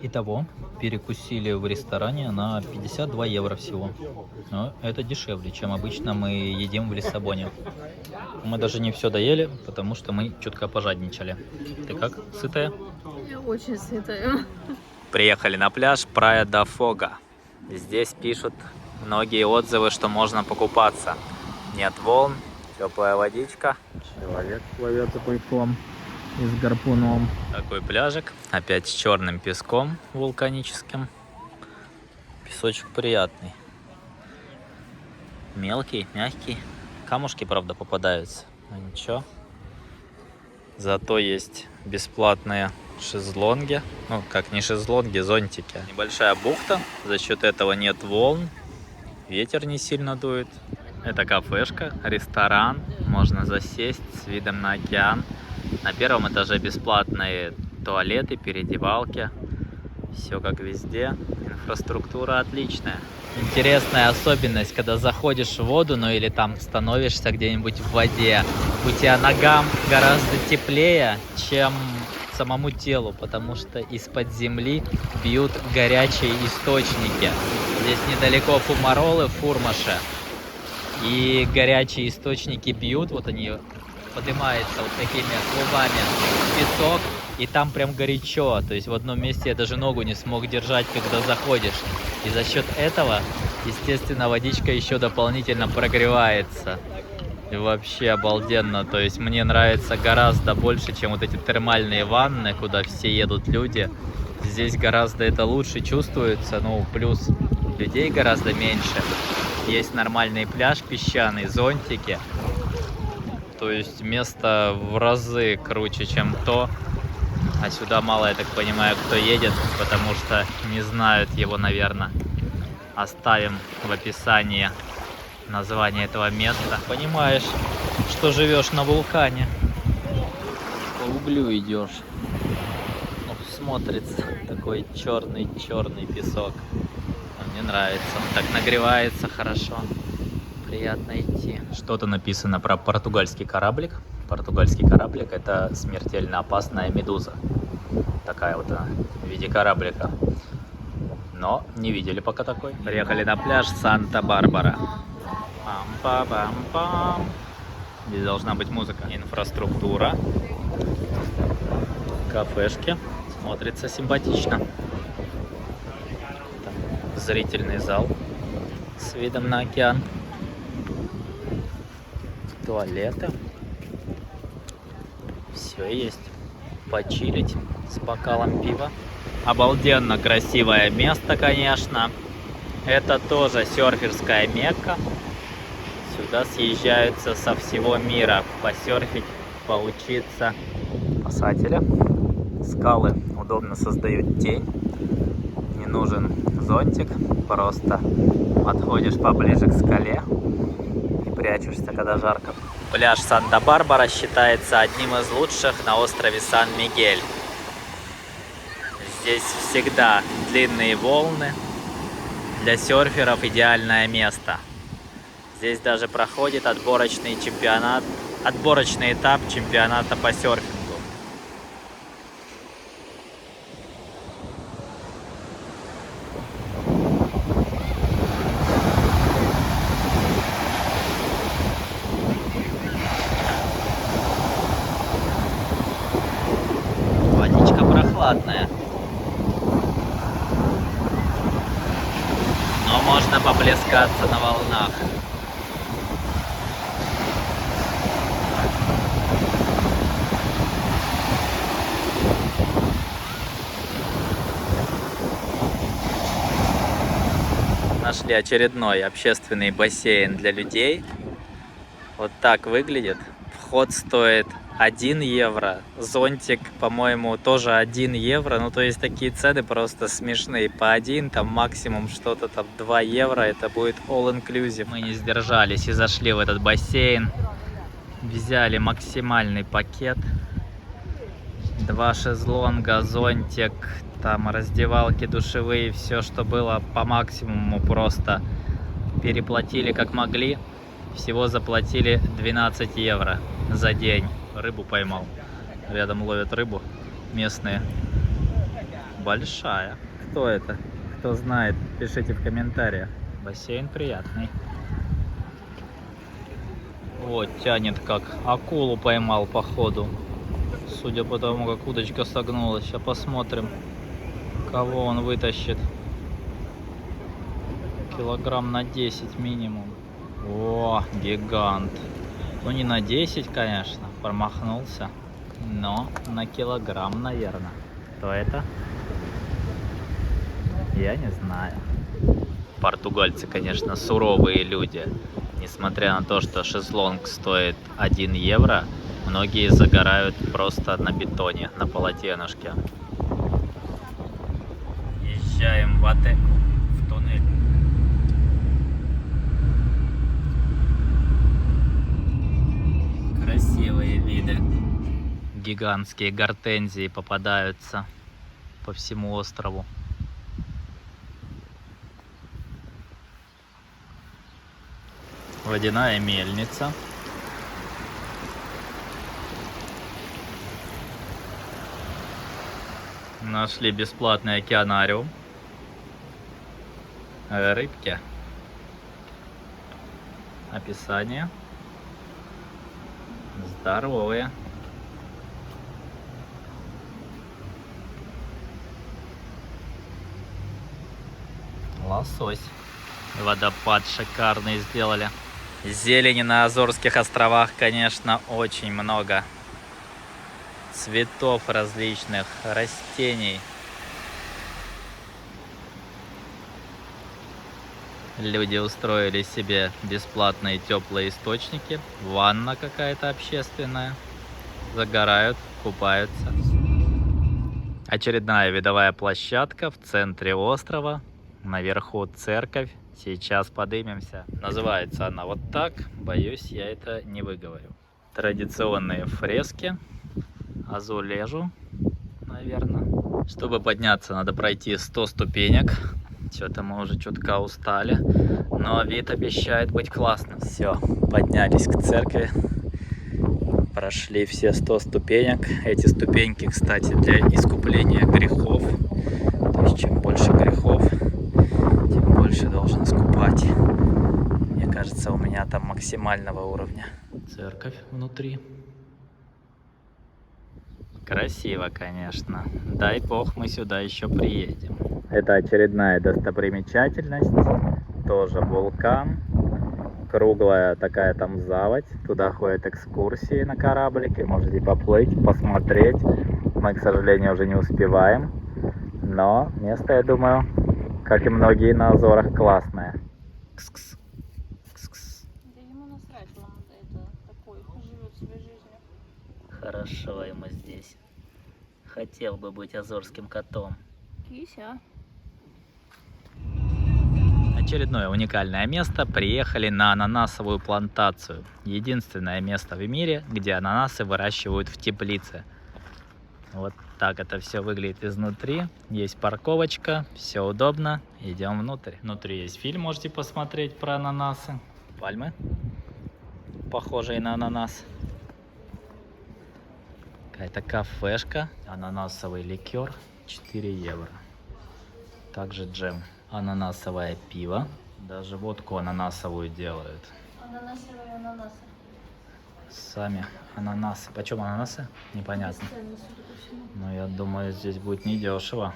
Итого, перекусили в ресторане на 52 евро всего. Но это дешевле, чем обычно мы едим в Лиссабоне. Мы даже не все доели, потому что мы чутка пожадничали. Ты как, сытая? Я очень сытая. Приехали на пляж Praia da Foga. Здесь пишут многие отзывы, что можно покупаться. Нет волн, теплая водичка. Человек плывет за пайком и с гарпуном. Такой пляжик, опять с черным песком вулканическим. Песочек приятный. Мелкий, мягкий. Камушки, правда, попадаются. Но ничего. Зато есть бесплатные шезлонги. Ну, как не шезлонги, зонтики. Небольшая бухта. За счет этого нет волн. Ветер не сильно дует. Это кафешка, ресторан. Можно засесть с видом на океан. На первом этаже бесплатные туалеты, переодевалки. Все как везде. Инфраструктура отличная. Интересная особенность, когда заходишь в воду, ну или там становишься где-нибудь в воде, у тебя ногам гораздо теплее, чем самому телу, потому что из-под земли бьют горячие источники. Здесь недалеко фумаролы, Фурмаше. И горячие источники бьют, вот они поднимаются вот такими клубами в песок, и там прям горячо. То есть в одном месте я даже ногу не смог держать, когда заходишь. И за счет этого, естественно, водичка еще дополнительно прогревается. И вообще обалденно. То есть мне нравится гораздо больше, чем вот эти термальные ванны, куда все едут люди. Здесь гораздо это лучше чувствуется. Ну, плюс людей гораздо меньше. Есть нормальный пляж песчаный, зонтики. То есть место в разы круче, чем то. А сюда мало, я так понимаю, кто едет, потому что не знают его, наверное. Оставим в описании название этого места. Понимаешь, что живешь на вулкане. По углю идешь. Смотрится такой черный песок. Мне нравится. Он так нагревается хорошо. Приятно идти. Что-то написано про португальский кораблик. Португальский кораблик — это смертельно опасная медуза. Такая вот она, в виде кораблика. Но не видели пока такой. Приехали на пляж Санта-Барбара. Пам-па-пам-пам. Здесь должна быть музыка. Инфраструктура. Кафешки. Смотрится симпатично. Там зрительный зал с видом на океан. Туалеты. Все есть. Почилить с бокалом пива. Обалденно красивое место, конечно. Это тоже серферская Мекка. Сюда съезжаются со всего мира посерфить, поучиться. Спасатели. Скалы удобно создают тень. Не нужен зонтик. Просто подходишь поближе к скале и прячешься, когда жарко. Пляж Санта-Барбара считается одним из лучших на острове Сан-Мигель. Здесь всегда длинные волны. Для серферов идеальное место. Здесь даже проходит отборочный этап чемпионата по серфингу. Водичка прохладная. Но можно поплескаться на волнах. Нашли очередной общественный бассейн для людей. Вот так выглядит. Вход стоит 1 евро. Зонтик, по-моему, тоже 1 евро. Ну, то есть такие цены просто смешные. По 1, там максимум что-то там 2 евро. Это будет all-inclusive. Мы не сдержались и зашли в этот бассейн. Взяли максимальный пакет. 2 шезлонга, зонтик, там раздевалки, душевые. Все, что было по максимуму, просто переплатили как могли. Всего заплатили 12 евро за день. Рыбу поймал. Рядом ловят рыбу местные. Большая. Кто это? Кто знает, пишите в комментариях. Бассейн приятный. Вот, тянет как. Акулу поймал походу. Судя по тому, как удочка согнулась. Сейчас посмотрим, кого он вытащит. Килограмм на 10 минимум. О, гигант. Ну не на 10, конечно, промахнулся, но на килограмм, наверное. Кто это? Я не знаю. Португальцы, конечно, суровые люди. Несмотря на то, что шезлонг стоит 1 евро, многие загорают просто на бетоне, на полотенышке. Езжаем в отель, в туннель. Красивые виды. Гигантские гортензии попадаются по всему острову. Водяная мельница. Нашли бесплатный океанариум. Рыбки. Описание. Здоровые. Лосось. Водопад шикарный сделали. Зелени на Азорских островах, конечно, очень много. Цветов различных, растений. Люди устроили себе бесплатные теплые источники. Ванна какая-то общественная. Загорают, купаются. Очередная видовая площадка в центре острова. Наверху церковь. Сейчас поднимемся. Называется она вот так. Боюсь, я это не выговорю. Традиционные фрески. Азулежу, наверное. Чтобы подняться, надо пройти 100 ступенек. Что-то мы уже чутка устали. Но вид обещает быть классным. Все, поднялись к церкви. Прошли все 100 ступенек. Эти ступеньки, кстати, для искупления грехов. То есть, чем больше грехов, тем больше должен искупать. Мне кажется, у меня там максимального уровня. Церковь внутри. Красиво, конечно. Дай бог, мы сюда еще приедем. Это очередная достопримечательность. Тоже вулкан. Круглая такая там заводь. Туда ходят экскурсии на кораблике. Можете поплыть, посмотреть. Мы, к сожалению, уже не успеваем. Но место, я думаю, как и многие на Азорах, классное. Кс-кс. Кс-кс. Да ему насрать, он это такой, живет своей жизнью. Хорошо ему здесь. Хотел бы быть азорским котом. Кися. Очередное уникальное место. Приехали на ананасовую плантацию. Единственное место в мире, где ананасы выращивают в теплице. Вот так это все выглядит изнутри. Есть парковочка, все удобно. Идем внутрь. Внутри есть фильм, можете посмотреть про ананасы. Пальмы, похожие на ананас. Какая-то кафешка. Ананасовый ликер 4 евро. Также джем. Ананасовое пиво. Даже водку ананасовую делают. Ананасовые ананасы. Сами ананасы. Почем ананасы? Непонятно. Но я думаю, здесь будет недешево.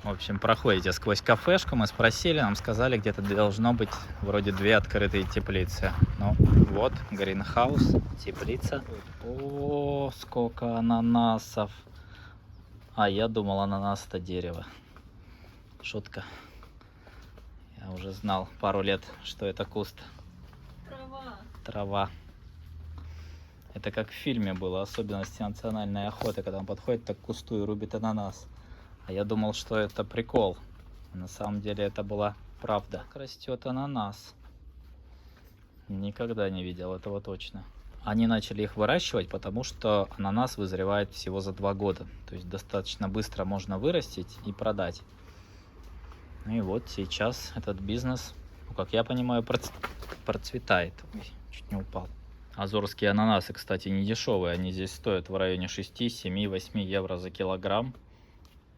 В общем, проходите сквозь кафешку. Мы спросили, нам сказали, где-то должно быть вроде 2 открытые теплицы. Ну, вот, гринхаус, теплица. О, сколько ананасов. А, я думал, ананас это дерево. Шутка. Я уже знал пару лет, что это куст. Трава. Трава. Это как в фильме было, особенности национальной охоты, когда он подходит так к кусту и рубит ананас. А я думал, что это прикол. На самом деле это была правда. Как растет ананас. Никогда не видел этого точно. Они начали их выращивать, потому что ананас вызревает всего за 2 года. То есть достаточно быстро можно вырастить и продать. И вот сейчас этот бизнес, ну, как я понимаю, процветает. Ой, чуть не упал. Азорские ананасы, кстати, не дешевые. Они здесь стоят в районе 6, 7, 8 евро за килограмм.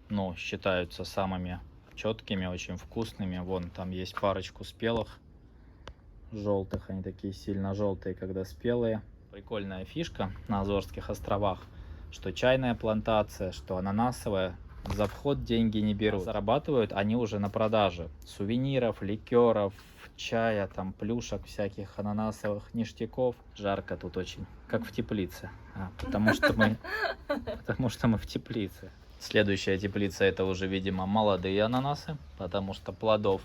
Но считаются самыми четкими, очень вкусными. Вон, там есть парочку спелых. Желтых. Они такие сильно желтые, когда спелые. Прикольная фишка на Азорских островах, что чайная плантация, что ананасовая. За вход деньги не берут. Зарабатывают они уже на продаже сувениров, ликеров, чая, там плюшек всяких, ананасовых ништяков. Жарко тут очень, как в теплице. Потому что мы в теплице. Следующая теплица — это уже, видимо, молодые ананасы, потому что плодов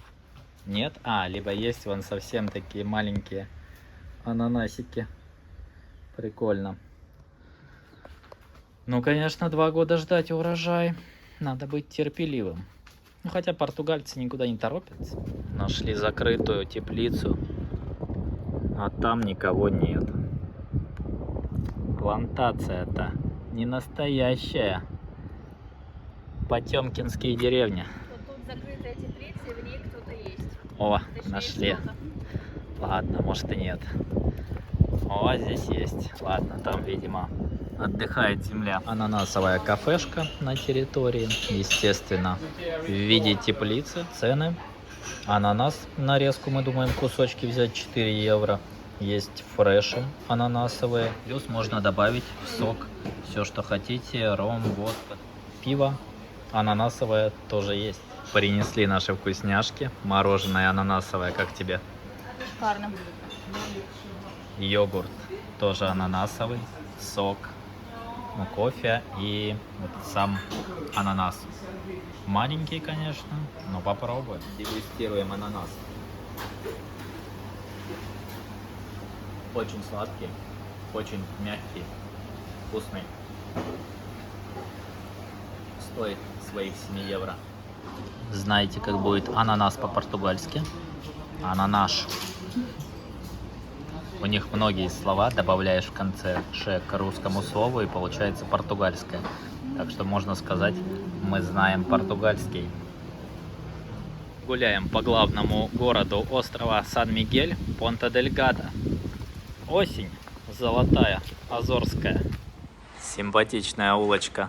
нет. Либо есть вон совсем такие маленькие ананасики. Прикольно. Ну, конечно, 2 года ждать урожай. Надо быть терпеливым. Ну, хотя португальцы никуда не торопятся. Нашли закрытую теплицу, а там никого нет. Плантация-то Не настоящая. Потемкинские деревни. Вот тут закрытая теплица, и в ней кто-то есть. О, Точнее, нашли. что-то. Ладно, может и нет. О, здесь есть. Ладно, там, видимо, отдыхает земля. Ананасовая кафешка на территории. Естественно, в виде теплицы. Цены. Ананас нарезку, мы думаем, кусочки взять 4 евро. Есть фреши ананасовые. Плюс можно добавить в сок все, что хотите. Ром, водка, пиво. Ананасовое тоже есть. Принесли наши вкусняшки. Мороженое ананасовое, как тебе? Шикарно. Йогурт тоже ананасовый. Сок. Ну, кофе и вот сам ананас. Маленький, конечно, но попробуем. Дегустируем ананас. Очень сладкий, очень мягкий, вкусный. Стоит своих 7 евро. Знаете, как будет ананас по-португальски? Ананаш. У них многие слова добавляешь в конце «ш» к русскому слову, и получается португальское. Так что можно сказать, мы знаем португальский. Гуляем по главному городу острова Сан-Мигель, Понта-дель-Гада. Осень золотая, азорская. Симпатичная улочка.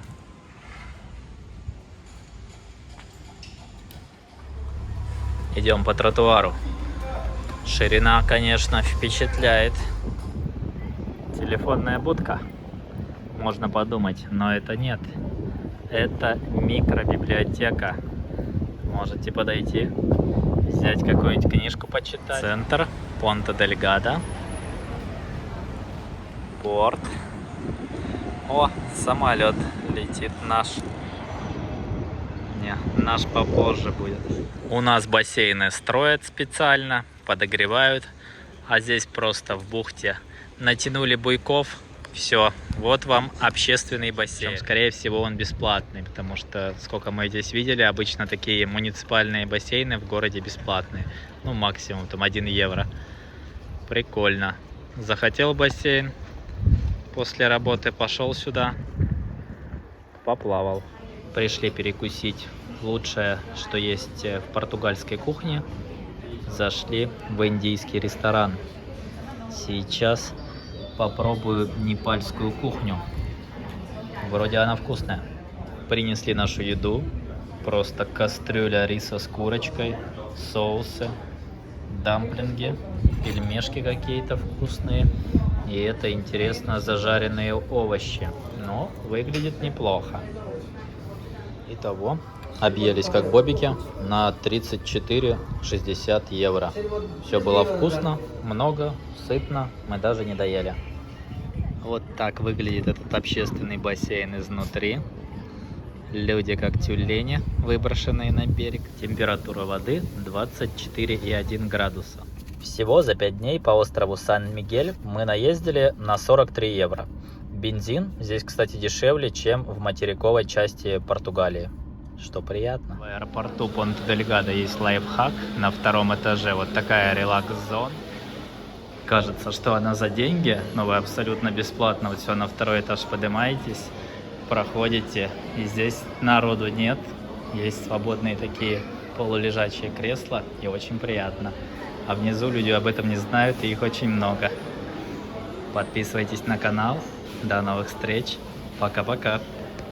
Идем по тротуару. Ширина, конечно, впечатляет. Телефонная будка, можно подумать, но это нет. Это микробиблиотека. Можете подойти, взять какую-нибудь книжку почитать. Центр Понта-дель-Гада. Порт. О, самолет летит наш. Не, наш попозже будет. У нас бассейны строят специально, подогревают, а здесь просто в бухте натянули буйков. Все, вот вам общественный бассейн. Причем, скорее всего, он бесплатный, потому что, сколько мы здесь видели, обычно такие муниципальные бассейны в городе бесплатные. Ну, максимум там 1 евро. Прикольно. Захотел бассейн, после работы пошел сюда, поплавал. Пришли перекусить лучшее, что есть в португальской кухне. Зашли в индийский ресторан. Сейчас попробую непальскую кухню. Вроде она вкусная. Принесли нашу еду. Просто кастрюля риса с курочкой, соусы, дамплинги, пельмешки какие-то вкусные. И это, интересно, зажаренные овощи. Но выглядит неплохо. Итого, объелись как бобики на 34,60 евро. Все было вкусно, много, сытно, мы даже не доели. Вот так выглядит этот общественный бассейн изнутри. Люди как тюлени, выброшенные на берег. Температура воды 24,1 градуса. Всего за 5 дней по острову Сан-Мигель мы наездили на 43 евро. Бензин здесь, кстати, дешевле, чем в материковой части Португалии, что приятно. В аэропорту Понта-дель-Гада есть лайфхак. На 2-м этаже вот такая релакс-зона. Кажется, что она за деньги, но вы абсолютно бесплатно. Вот все, на 2-й этаж поднимаетесь, проходите, и здесь народу нет. Есть свободные такие полулежачие кресла, и очень приятно. А внизу люди об этом не знают, и их очень много. Подписывайтесь на канал. До новых встреч. Пока-пока.